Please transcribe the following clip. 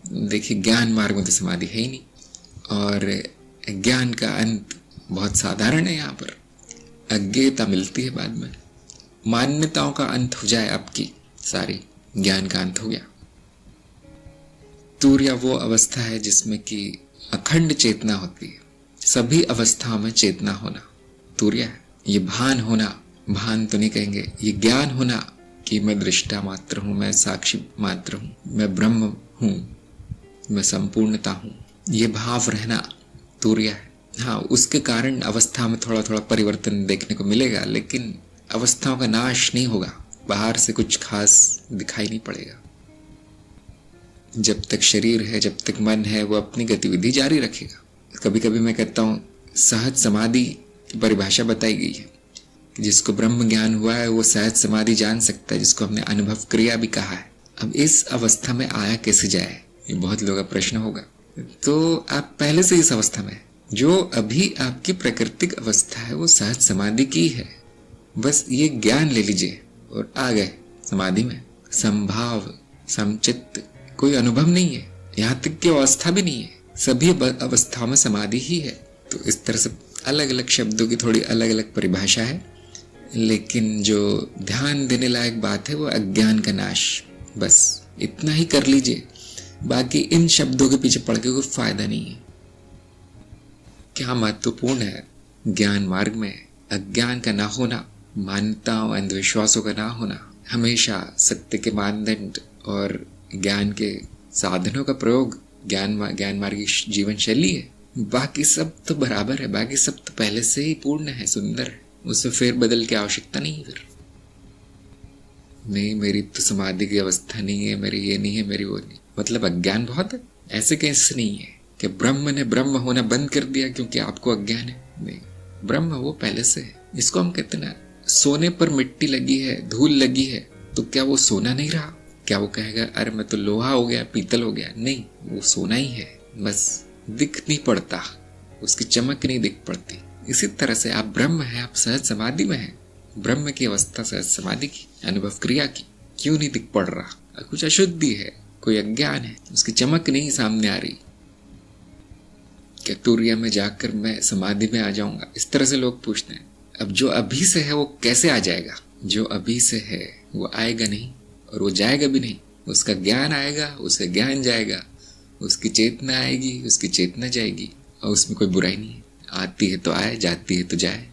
देखिए ज्ञान मार्ग में तो समाधि है ही नहीं, और ज्ञान का अंत बहुत साधारण है। यहाँ पर अज्ञेयता मिलती है बाद में, मान्यताओं का अंत हो जाए आपकी सारी, ज्ञान का अंत हो गया। तुर्या वो अवस्था है जिसमें कि अखंड चेतना होती है, सभी अवस्थाओं में चेतना होना तुर्या है। ये भान होना, भान तो नहीं कहेंगे, ये ज्ञान होना कि मैं दृष्टा मात्र हूं, मैं साक्षी मात्र हूं, मैं ब्रह्म हूं, मैं संपूर्णता हूं, ये भाव रहना तुर्या है। हाँ, उसके कारण अवस्था में थोड़ा थोड़ा परिवर्तन देखने को मिलेगा, लेकिन अवस्थाओं का नाश नहीं होगा, बाहर से कुछ खास दिखाई नहीं पड़ेगा। जब तक शरीर है, जब तक मन है, वो अपनी गतिविधि जारी रखेगा। कभी कभी मैं कहता हूँ सहज समाधि की परिभाषा बताई गई है कि जिसको ब्रह्म ज्ञान हुआ है वो सहज समाधि जान सकता है, जिसको हमने अनुभव क्रिया भी कहा है। अब इस अवस्था में आया कैसे जाए, ये बहुत लोगों का प्रश्न होगा। तो आप पहले से इस अवस्था में, जो अभी आपकी प्राकृतिक अवस्था है वो सहज समाधि की है, बस ये ज्ञान ले लीजिए और आ गए समाधि में। संभाव, समचित्त, कोई अनुभव नहीं है, यहाँ तक की अवस्था भी नहीं है, सभी अवस्थाओं में समाधि ही है। तो इस तरह से अलग अलग शब्दों की थोड़ी अलग अलग परिभाषा है, लेकिन जो ध्यान देने लायक बात है वो अज्ञान का नाश, बस इतना ही कर लीजिए। बाकी इन शब्दों के पीछे पड़ के कोई फायदा नहीं है। क्या महत्वपूर्ण है ज्ञान मार्ग में? अज्ञान का ना होना, मान्यताओं अंधविश्वासों का ना होना, हमेशा सत्य के मानदंड और ज्ञान के साधनों का प्रयोग ज्ञान मार्ग की जीवन शैली है। बाकी सब तो बराबर है, बाकी सब तो पहले से ही पूर्ण है, सुंदर है, उससे फेर बदल की आवश्यकता नहीं है। फिर नहीं, मेरी तो समाधि की अवस्था नहीं है, मेरी ये नहीं है, मेरी वो नहीं, मतलब अज्ञान बहुत है। ऐसे कैसे नहीं है कि ब्रह्म ने ब्रह्म होना बंद कर दिया क्योंकि आपको अज्ञान है? नहीं, ब्रह्म वो पहले से है। इसको हम कहते ना, सोने पर मिट्टी लगी है, धूल लगी है, तो क्या वो सोना नहीं रहा? क्या वो कहेगा अरे मैं तो लोहा हो गया, पीतल हो गया? नहीं, वो सोना ही है, बस दिख नहीं पड़ता, उसकी चमक नहीं दिख पड़ती। इसी तरह से आप ब्रह्म है, आप सहज समाधि में है, ब्रह्म की अवस्था सहज समाधि की, अनुभव क्रिया की, क्यों नहीं दिख पड़ रहा? कुछ अशुद्धि है, कोई अज्ञान है, उसकी चमक नहीं सामने आ रही। क्या तुर्या में जाकर मैं समाधि में आ जाऊंगा? इस तरह से लोग पूछते हैं। अब जो अभी से है वो कैसे आ जाएगा? जो अभी से है वो आएगा नहीं और वो जाएगा भी नहीं। उसका ज्ञान आएगा, उसे ज्ञान जाएगा, उसकी चेतना आएगी, उसकी चेतना जाएगी, और उसमें कोई बुराई नहीं है। आती है तो आए, जाती है तो जाए।